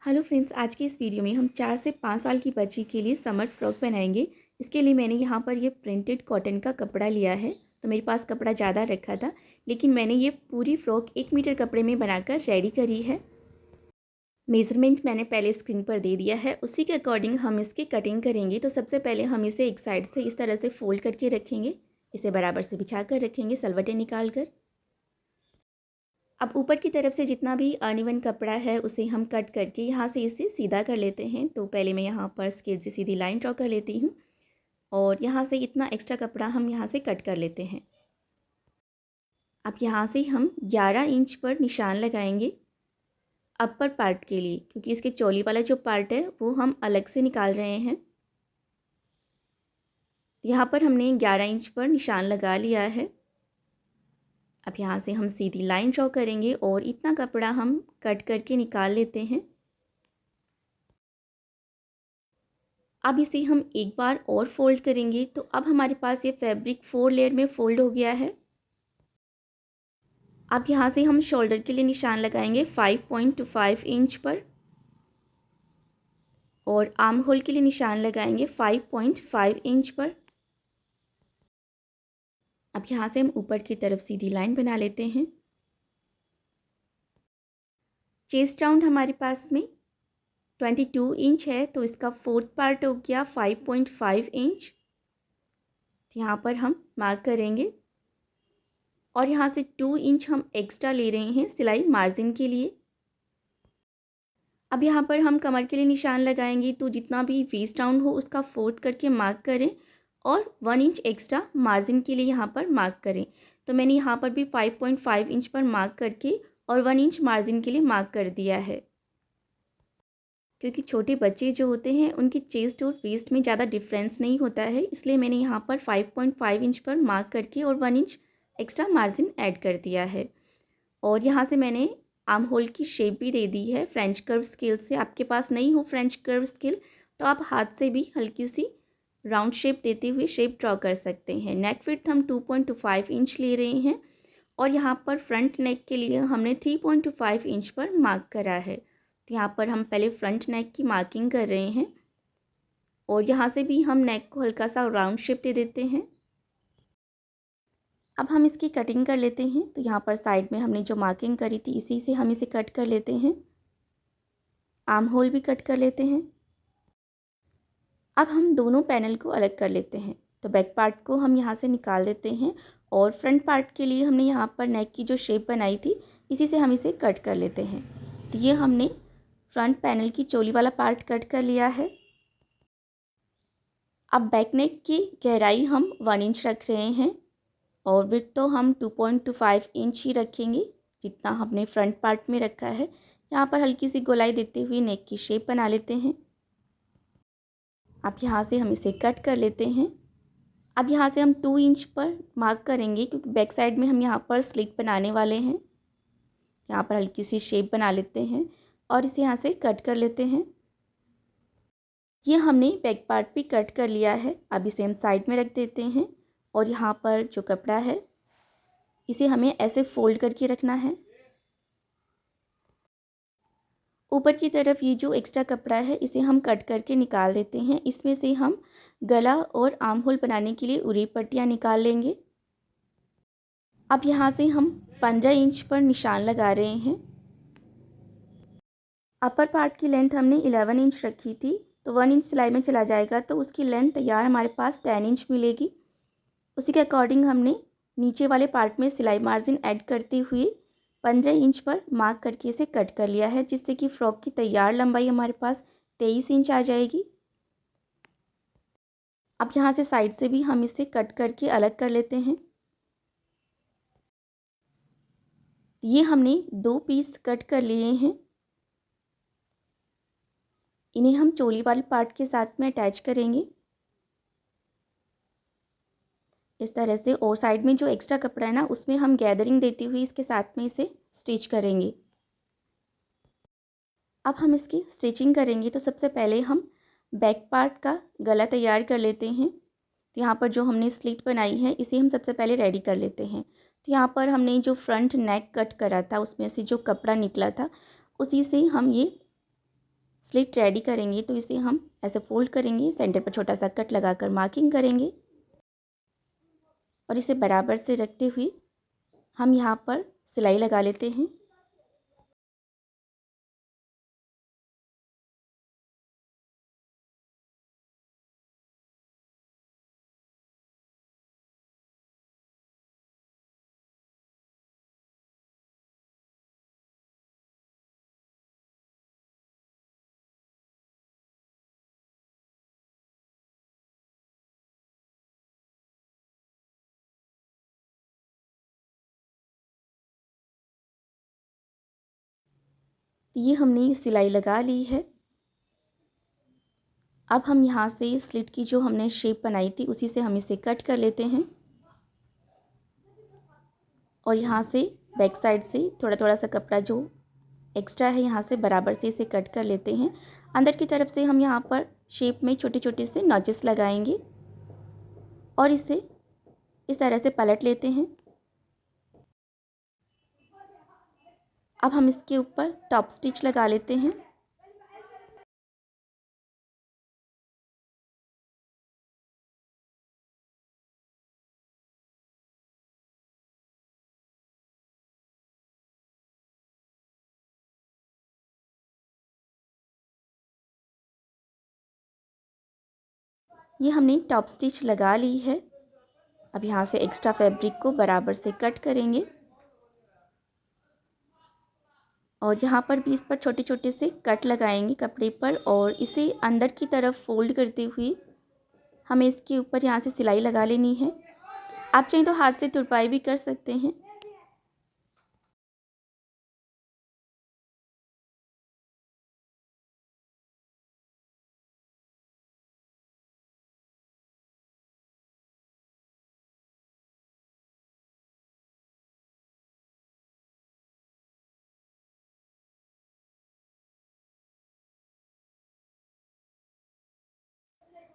Hello friends, आज की इस वीडियो में हम 4 से 5 साल की बच्ची के लिए समर फ्रॉक बनाएंगे। इसके लिए मैंने यहाँ पर ये प्रिंटेड कॉटन का कपड़ा लिया है। तो मेरे पास कपड़ा ज़्यादा रखा था, लेकिन मैंने ये पूरी फ्रॉक 1 मीटर कपड़े में बनाकर रेडी करी है। मेज़रमेंट मैंने पहले स्क्रीन पर दे दिया है, उसी के अकॉर्डिंग हम इसकी कटिंग करेंगे। तो सबसे पहले हम इसे एक साइड से इस तरह से फोल्ड करके रखेंगे, इसे बराबर से बिछा कर रखेंगे सलवटें निकाल कर। अब ऊपर की तरफ से जितना भी अनइवन कपड़ा है उसे हम कट करके यहाँ से इसे सीधा कर लेते हैं। तो पहले मैं यहाँ पर स्केल से सीधी लाइन ड्रॉ कर लेती हूँ और यहाँ से इतना एक्स्ट्रा कपड़ा हम यहाँ से कट कर लेते हैं। अब यहाँ से हम 11 इंच पर निशान लगाएंगे अपर पार्ट के लिए, क्योंकि इसके चोली वाला जो पार्ट है वो हम अलग से निकाल रहे हैं। यहाँ पर हमने 11 इंच पर निशान लगा लिया है। अब यहाँ से हम सीधी लाइन ड्रॉ करेंगे और इतना कपड़ा हम कट करके निकाल लेते हैं। अब इसे हम एक बार और फोल्ड करेंगे। तो अब हमारे पास ये फैब्रिक 4 लेयर में फोल्ड हो गया है। अब यहाँ से हम शोल्डर के लिए निशान लगाएंगे 5.25 इंच पर और आर्म होल के लिए निशान लगाएंगे 5.5 इंच पर। अब यहाँ से हम ऊपर की तरफ सीधी लाइन बना लेते हैं। चेस्ट राउंड हमारे पास में 22 इंच है, तो इसका 4th पार्ट हो गया 5.5 इंच। यहाँ पर हम मार्क करेंगे और यहाँ से 2 इंच हम एक्स्ट्रा ले रहे हैं सिलाई मार्जिन के लिए। अब यहाँ पर हम कमर के लिए निशान लगाएंगे, तो जितना भी वेस्ट राउंड हो उसका 4th करके मार्क करें और 1 इंच एक्स्ट्रा मार्जिन के लिए यहाँ पर मार्क करें। तो मैंने यहाँ पर भी 5.5 इंच पर मार्क करके और 1 इंच मार्जिन के लिए मार्क कर दिया है, क्योंकि छोटे बच्चे जो होते हैं उनकी चेस्ट और वेस्ट में ज़्यादा डिफरेंस नहीं होता है, इसलिए मैंने यहाँ पर 5.5 इंच पर मार्क करके और 1 इंच एक्स्ट्रा मार्जिन ऐड कर दिया है। और यहाँ से मैंने आर्म होल की शेप भी दे दी है फ्रेंच कर्व स्केल से। आपके पास नहीं हो फ्रेंच कर्व स्केल तो आप हाथ से भी हल्की सी राउंड शेप देते हुए शेप ड्रॉ कर सकते हैं। नेक विड्थ हम 2.25 इंच ले रहे हैं और यहाँ पर फ्रंट नेक के लिए हमने 3.25 इंच पर मार्क करा है। तो यहाँ पर हम पहले फ्रंट नेक की मार्किंग कर रहे हैं और यहाँ से भी हम नेक को हल्का सा राउंड शेप दे देते हैं। अब हम इसकी कटिंग कर लेते हैं। तो यहाँ पर साइड में हमने जो मार्किंग करी थी इसी से हम इसे कट कर लेते हैं। आर्म होल भी कट कर लेते हैं। अब हम दोनों पैनल को अलग कर लेते हैं। तो बैक पार्ट को हम यहाँ से निकाल देते हैं और फ्रंट पार्ट के लिए हमने यहाँ पर नेक की जो शेप बनाई थी इसी से हम इसे कट कर लेते हैं। तो ये हमने फ्रंट पैनल की चोली वाला पार्ट कट कर लिया है। अब बैक नेक की गहराई हम 1 इंच रख रहे हैं और विड्थ तो हम 2.25 इंच ही रखेंगे जितना हमने फ्रंट पार्ट में रखा है। यहाँ पर हल्की सी गोलाई देते हुए नेक की शेप बना लेते हैं। अब यहाँ से हम इसे कट कर लेते हैं। अब यहाँ से हम 2 इंच पर मार्क करेंगे, क्योंकि बैक साइड में हम यहाँ पर स्लिट बनाने वाले हैं। यहाँ पर हल्की सी शेप बना लेते हैं और इसे यहाँ से कट कर लेते हैं। ये हमने बैक पार्ट भी कट कर लिया है। अब इसे हम साइड में रख देते हैं और यहाँ पर जो कपड़ा है इसे हमें ऐसे फोल्ड करके रखना है। ऊपर की तरफ ये जो एक्स्ट्रा कपड़ा है इसे हम कट करके निकाल देते हैं। इसमें से हम गला और आर्म होल बनाने के लिए उरी पट्टियाँ निकाल लेंगे। अब यहाँ से हम 15 इंच पर निशान लगा रहे हैं। अपर पार्ट की लेंथ हमने 11 इंच रखी थी, तो 1 इंच सिलाई में चला जाएगा तो उसकी लेंथ तैयार हमारे पास 10 इंच मिलेगी। उसी के अकॉर्डिंग हमने नीचे वाले पार्ट में सिलाई मार्जिन ऐड करते हुए 15 इंच पर मार्क करके इसे कट कर लिया है, जिससे कि फ्रॉक की तैयार लंबाई हमारे पास 23 इंच आ जाएगी। अब यहाँ से साइड से भी हम इसे कट करके अलग कर लेते हैं। ये हमने 2 पीस कट कर लिए हैं। इन्हें हम चोली वाले पार्ट के साथ में अटैच करेंगे इस तरह से, और साइड में जो एक्स्ट्रा कपड़ा है ना उसमें हम गैदरिंग देते हुए इसके साथ में इसे स्टिच करेंगे। अब हम इसकी स्टिचिंग करेंगे। तो सबसे पहले हम बैक पार्ट का गला तैयार कर लेते हैं। तो यहाँ पर जो हमने स्लिट बनाई है इसे हम सबसे पहले रेडी कर लेते हैं। तो यहाँ पर हमने जो फ्रंट नेक कट करा था उसमें से जो कपड़ा निकला था उसी से हम ये स्लिट रेडी करेंगे तो इसे हम ऐसे फोल्ड करेंगे, सेंटर पर छोटा सा कट लगाकर मार्किंग करेंगे और इसे बराबर से रखते हुए हम यहाँ पर सिलाई लगा लेते हैं। तो ये हमने सिलाई लगा ली है। अब हम यहाँ से स्लिट की जो हमने शेप बनाई थी उसी से हम इसे कट कर लेते हैं और यहाँ से बैक साइड से थोड़ा थोड़ा सा कपड़ा जो एक्स्ट्रा है यहाँ से बराबर से इसे कट कर लेते हैं। अंदर की तरफ से हम यहाँ पर शेप में छोटे छोटे से नॉचेस लगाएंगे और इसे इस तरह से पलट लेते हैं। अब हम इसके ऊपर टॉप स्टिच लगा लेते हैं। ये हमने टॉप स्टिच लगा ली है। अब यहाँ से एक्स्ट्रा फैब्रिक को बराबर से कट करेंगे और यहाँ पर भी इस पर छोटे छोटे से कट लगाएंगे कपड़े पर और इसे अंदर की तरफ फोल्ड करते हुए हमें इसके ऊपर यहाँ से सिलाई लगा लेनी है। आप चाहें तो हाथ से तुरपाई भी कर सकते हैं।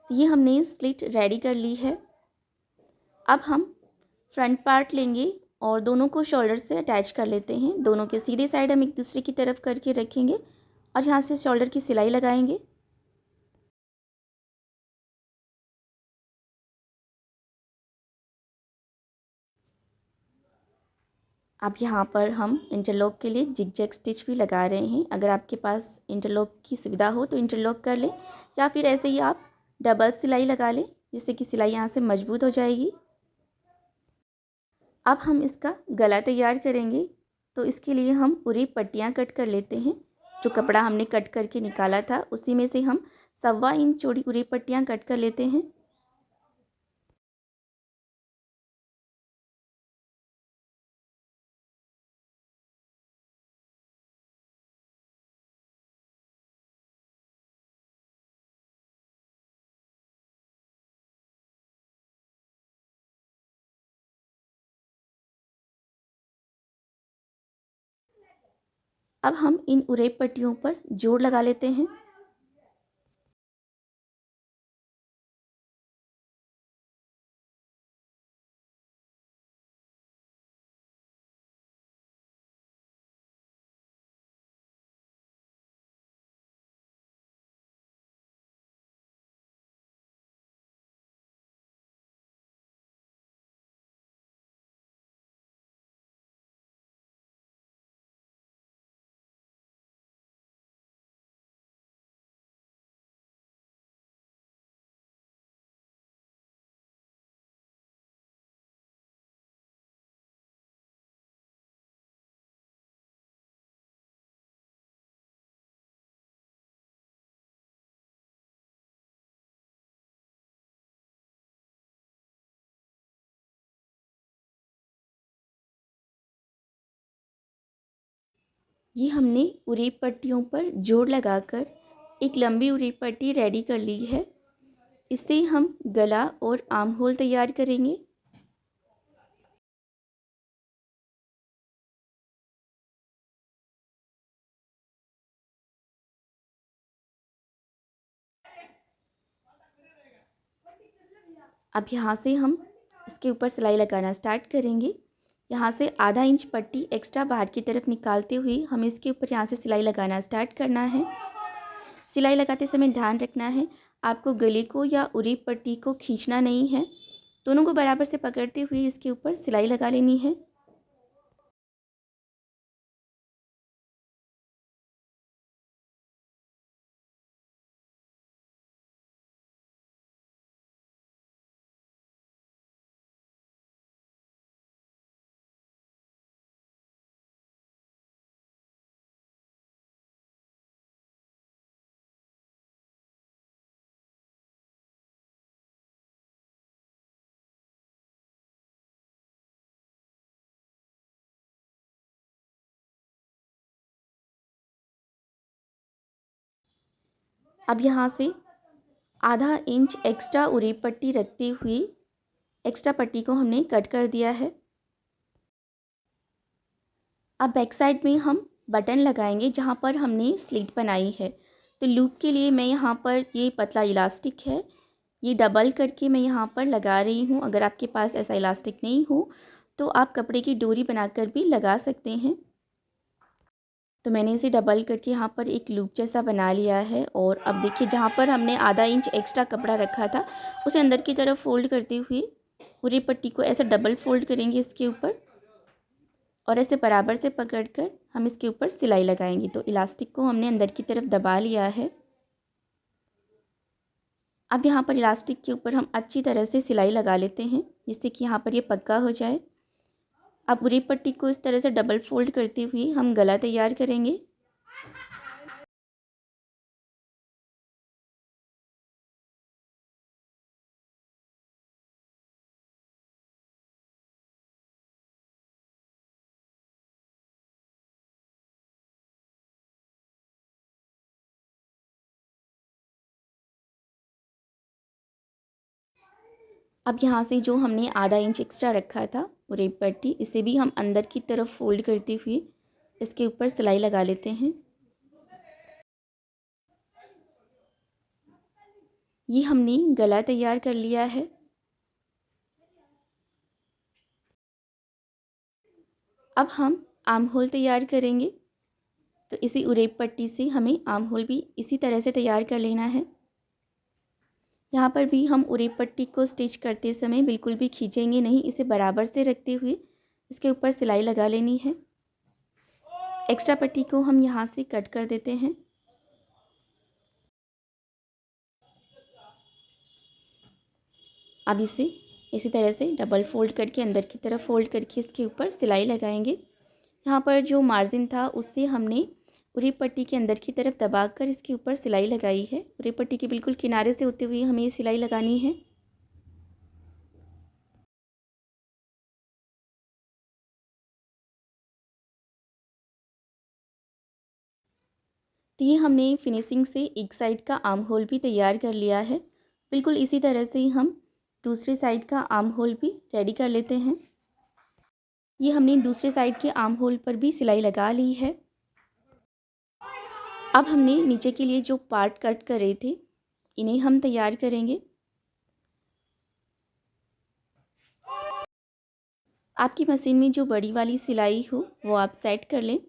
तो ये हमने स्लिट रेडी कर ली है। अब हम फ्रंट पार्ट लेंगे और दोनों को शोल्डर से अटैच कर लेते हैं। दोनों के सीधे साइड हम एक दूसरे की तरफ करके रखेंगे और यहाँ से शोल्डर की सिलाई लगाएंगे। अब यहाँ पर हम इंटरलॉक के लिए जिग-जैग स्टिच भी लगा रहे हैं। अगर आपके पास इंटरलॉक की सुविधा हो तो इंटरलॉक कर लें या फिर ऐसे ही आप डबल सिलाई लगा लें, जिससे कि सिलाई यहाँ से मजबूत हो जाएगी। अब हम इसका गला तैयार करेंगे तो इसके लिए हम पूरी पट्टियाँ कट कर लेते हैं। जो कपड़ा हमने कट करके निकाला था उसी में से हम 1.25 इंच चौड़ी पूरी पट्टियाँ कट कर लेते हैं। अब हम इन उरेब पट्टियों पर जोड़ लगा लेते हैं। ये हमने उरेब पट्टियों पर जोड़ लगाकर एक लंबी उरेब पट्टी रेडी कर ली है। इससे हम गला और आर्म होल तैयार करेंगे। अब यहाँ से हम इसके ऊपर सिलाई लगाना स्टार्ट करेंगे। यहाँ से आधा इंच पट्टी एक्स्ट्रा बाहर की तरफ निकालते हुए हमें इसके ऊपर यहाँ से सिलाई लगाना स्टार्ट करना है। सिलाई लगाते समय ध्यान रखना है, आपको गले को या उरी पट्टी को खींचना नहीं है। दोनों को बराबर से पकड़ते हुए इसके ऊपर सिलाई लगा लेनी है। अब यहाँ से आधा इंच एक्स्ट्रा उरी पट्टी रखते हुए एक्स्ट्रा पट्टी को हमने कट कर दिया है। अब बैक साइड में हम बटन लगाएंगे जहाँ पर हमने स्लिट बनाई है। तो लूप के लिए मैं यहाँ पर ये पतला इलास्टिक है, ये डबल करके मैं यहाँ पर लगा रही हूँ। अगर आपके पास ऐसा इलास्टिक नहीं हो तो आप कपड़े की डोरी बनाकर भी लगा सकते हैं। तो मैंने इसे डबल करके यहाँ पर एक लूप जैसा बना लिया है। और अब देखिए, जहाँ पर हमने आधा इंच एक्स्ट्रा कपड़ा रखा था उसे अंदर की तरफ फोल्ड करते हुए पूरी पट्टी को ऐसा डबल फोल्ड करेंगे इसके ऊपर, और ऐसे बराबर से पकड़कर हम इसके ऊपर सिलाई लगाएंगे। तो इलास्टिक को हमने अंदर की तरफ दबा लिया है। अब यहाँ पर इलास्टिक के ऊपर हम अच्छी तरह से सिलाई लगा लेते हैं जिससे कि यहाँ पर ये पक्का हो जाए। अब पूरी पट्टी को इस तरह से डबल फोल्ड करते हुए हम गला तैयार करेंगे। अब यहाँ से जो हमने आधा इंच एक्स्ट्रा रखा था पूरी पट्टी, इसे भी हम अंदर की तरफ फोल्ड करते हुए इसके ऊपर सिलाई लगा लेते हैं। ये हमने गला तैयार कर लिया है। अब हम आर्म होल तैयार करेंगे। तो इसी उरेब पट्टी से हमें आर्म होल भी इसी तरह से तैयार कर लेना है। यहाँ पर भी हम उरेब पट्टी को स्टिच करते समय बिल्कुल भी खींचेंगे नहीं, इसे बराबर से रखते हुए इसके ऊपर सिलाई लगा लेनी है। एक्स्ट्रा पट्टी को हम यहाँ से कट कर देते हैं। अब इसे इसी तरह से डबल फोल्ड करके अंदर की तरफ फोल्ड करके इसके ऊपर सिलाई लगाएंगे। यहाँ पर जो मार्जिन था उससे हमने पूरी पट्टी के अंदर की तरफ दबाकर इसके ऊपर सिलाई लगाई है। पूरी पट्टी के बिल्कुल किनारे से होते हुए हमें ये सिलाई लगानी है। तो ये हमने फिनिशिंग से एक साइड का आर्म होल भी तैयार कर लिया है। बिल्कुल इसी तरह से ही हम दूसरे साइड का आर्म होल भी रेडी कर लेते हैं। ये हमने दूसरे साइड के आर्म होल पर भी सिलाई लगा ली है। अब हमने नीचे के लिए जो पार्ट कट कर रहे थे इन्हें हम तैयार करेंगे। आपकी मशीन में जो बड़ी वाली सिलाई हो वो आप सेट कर लें,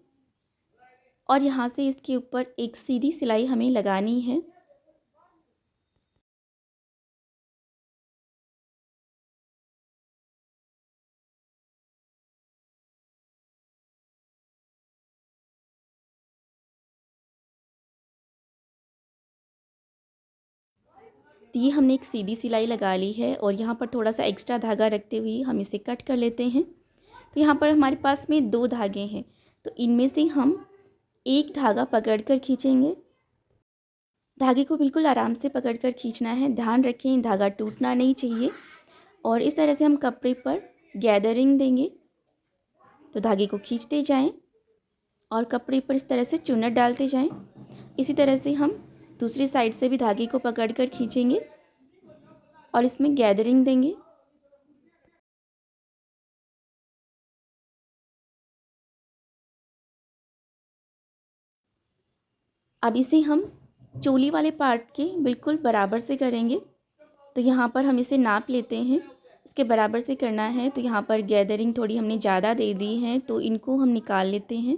और यहाँ से इसके ऊपर एक सीधी सिलाई हमें लगानी है। तो ये हमने एक सीधी सिलाई लगा ली है और यहाँ पर थोड़ा सा एक्स्ट्रा धागा रखते हुए हम इसे कट कर लेते हैं। तो यहाँ पर हमारे पास में 2 धागे हैं, तो इनमें से हम एक धागा पकड़कर खींचेंगे। धागे को बिल्कुल आराम से पकड़कर खींचना है, ध्यान रखें धागा टूटना नहीं चाहिए। और इस तरह से हम कपड़े पर गैदरिंग देंगे। तो धागे को खींचते जाएं और कपड़े पर इस तरह से चुन्नट डालते जाएं। इसी तरह से हम दूसरी साइड से भी धागे को पकड़कर खींचेंगे और इसमें गैदरिंग देंगे। अब इसे हम चोली वाले पार्ट के बिल्कुल बराबर से करेंगे। तो यहाँ पर हम इसे नाप लेते हैं, इसके बराबर से करना है। तो यहाँ पर गैदरिंग थोड़ी हमने ज़्यादा दे दी है, तो इनको हम निकाल लेते हैं।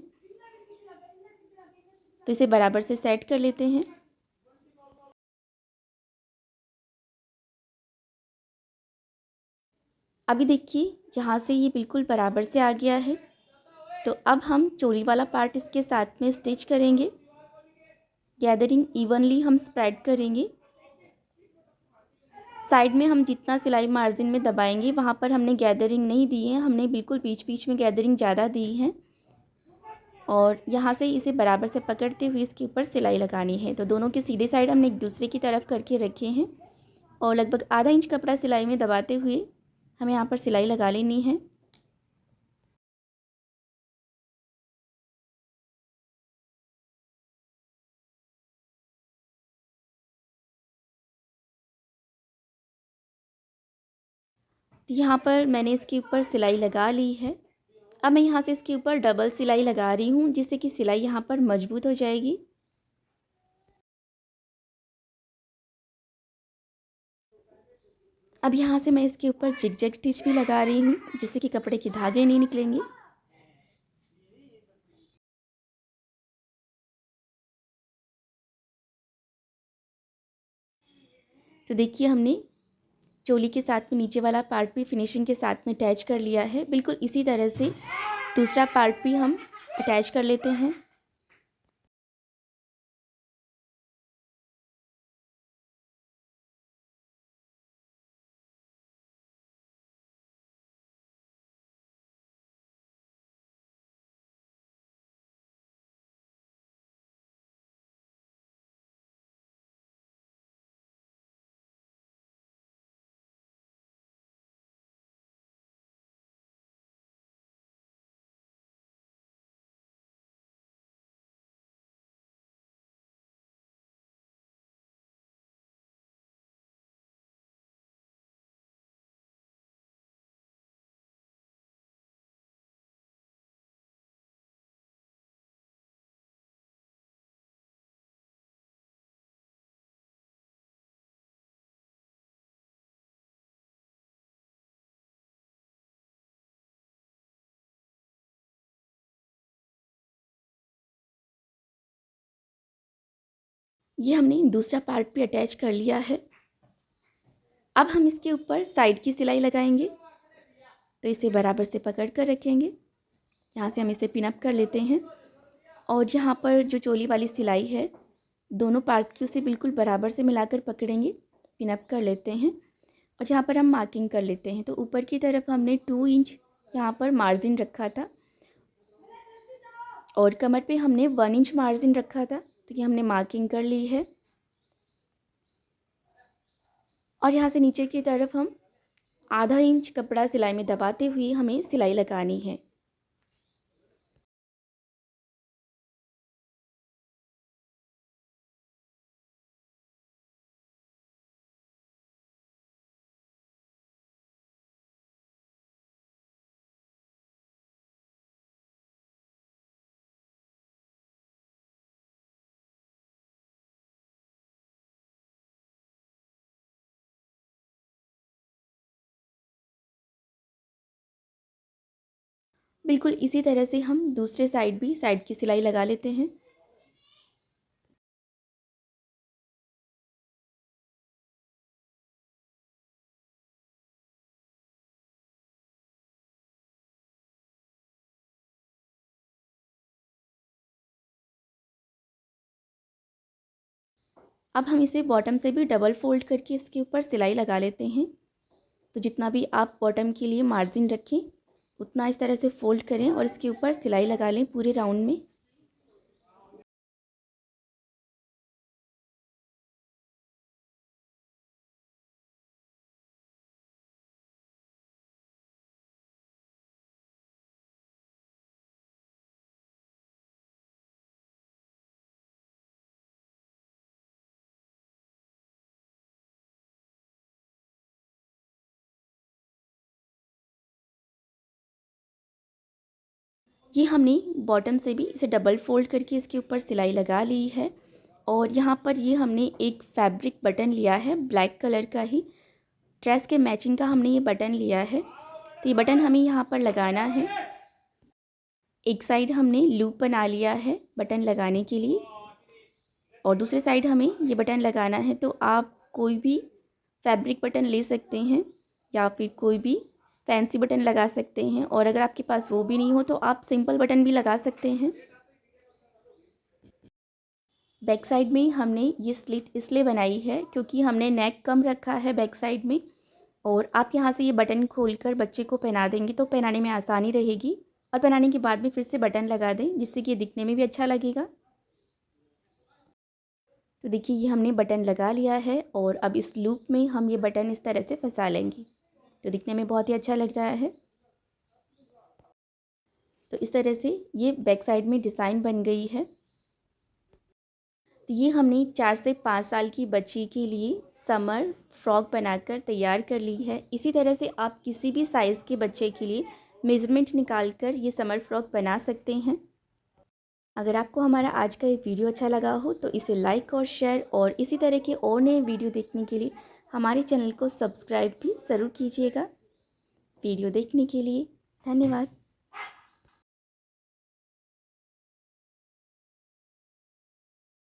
तो इसे बराबर से सेट कर लेते हैं। अभी देखिए यहाँ से ये बिल्कुल बराबर से आ गया है। तो अब हम चोली वाला पार्ट इसके साथ में स्टिच करेंगे। गैदरिंग इवनली हम स्प्रेड करेंगे। साइड में हम जितना सिलाई मार्जिन में दबाएंगे वहाँ पर हमने गैदरिंग नहीं दी है, हमने बिल्कुल बीच बीच में गैदरिंग ज़्यादा दी है। और यहाँ से इसे बराबर से पकड़ते हुए इसके ऊपर सिलाई लगानी है। तो दोनों के सीधे साइड हमने एक दूसरे की तरफ करके रखे हैं और लगभग आधा इंच कपड़ा सिलाई में दबाते हुए हमें यहाँ पर सिलाई लगा लेनी है। तो यहाँ पर मैंने इसके ऊपर सिलाई लगा ली है। अब मैं यहाँ से इसके ऊपर डबल सिलाई लगा रही हूँ जिससे कि सिलाई यहाँ पर मजबूत हो जाएगी। अब यहाँ से मैं इसके ऊपर जिगजैग स्टिच भी लगा रही हूँ जिससे कि कपड़े के धागे नहीं निकलेंगे। तो देखिए हमने चोली के साथ में नीचे वाला पार्ट भी फिनिशिंग के साथ में अटैच कर लिया है। बिल्कुल इसी तरह से दूसरा पार्ट भी हम अटैच कर लेते हैं। ये हमने दूसरा पार्ट भी अटैच कर लिया है। अब हम इसके ऊपर साइड की सिलाई लगाएंगे। तो इसे बराबर से पकड़ कर रखेंगे। यहाँ से हम इसे पिन अप कर लेते हैं और यहाँ पर जो चोली वाली सिलाई है दोनों पार्ट की उसे बिल्कुल बराबर से मिलाकर पकड़ेंगे, पिन अप कर लेते हैं और यहाँ पर हम मार्किंग कर लेते हैं। तो ऊपर की तरफ हमने 2 इंच यहाँ पर मार्जिन रखा था और कमर पे हमने 1 इंच मार्जिन रखा था। तो ये हमने मार्किंग कर ली है और यहाँ से नीचे की तरफ हम आधा इंच कपड़ा सिलाई में दबाते हुए हमें सिलाई लगानी है। बिल्कुल इसी तरह से हम दूसरे साइड भी साइड की सिलाई लगा लेते हैं। अब हम इसे बॉटम से भी डबल फोल्ड करके इसके ऊपर सिलाई लगा लेते हैं। तो जितना भी आप बॉटम के लिए मार्जिन रखें उतना इस तरह से फोल्ड करें और इसके ऊपर सिलाई लगा लें पूरे राउंड में। ये हमने बॉटम से भी इसे डबल फोल्ड करके इसके ऊपर सिलाई लगा ली है और यहाँ पर ये हमने एक फैब्रिक बटन लिया है ब्लैक कलर का ही, ड्रेस के मैचिंग का हमने ये बटन लिया है। तो ये बटन हमें यहाँ पर लगाना है। एक साइड हमने लूप बना लिया है बटन लगाने के लिए और दूसरे साइड हमें ये बटन लगाना है। तो आप कोई भी फैब्रिक बटन ले सकते हैं या फिर कोई भी फैंसी बटन लगा सकते हैं, और अगर आपके पास वो भी नहीं हो तो आप सिंपल बटन भी लगा सकते हैं। बैक साइड में हमने ये स्लिट इसलिए बनाई है क्योंकि हमने नेक कम रखा है बैक साइड में, और आप यहाँ से ये बटन खोलकर बच्चे को पहना देंगे तो पहनाने में आसानी रहेगी। और पहनाने के बाद में फिर से बटन लगा दें, जिससे कि ये दिखने में भी अच्छा लगेगा। तो देखिए ये हमने बटन लगा लिया है, और अब इस लूप में हम ये बटन इस तरह से फंसा लेंगे, तो दिखने में बहुत ही अच्छा लग रहा है। तो इस तरह से ये बैक साइड में डिज़ाइन बन गई है। तो ये हमने 4 से 5 साल की बच्ची के लिए समर फ्रॉक बनाकर तैयार कर ली है। इसी तरह से आप किसी भी साइज़ के बच्चे के लिए मेज़रमेंट निकाल कर ये समर फ्रॉक बना सकते हैं। अगर आपको हमारा आज का ये वीडियो अच्छा लगा हो तो इसे लाइक और शेयर, और इसी तरह के और नए वीडियो देखने के लिए हमारे चैनल को सब्सक्राइब भी ज़रूर कीजिएगा। वीडियो देखने के लिए धन्यवाद।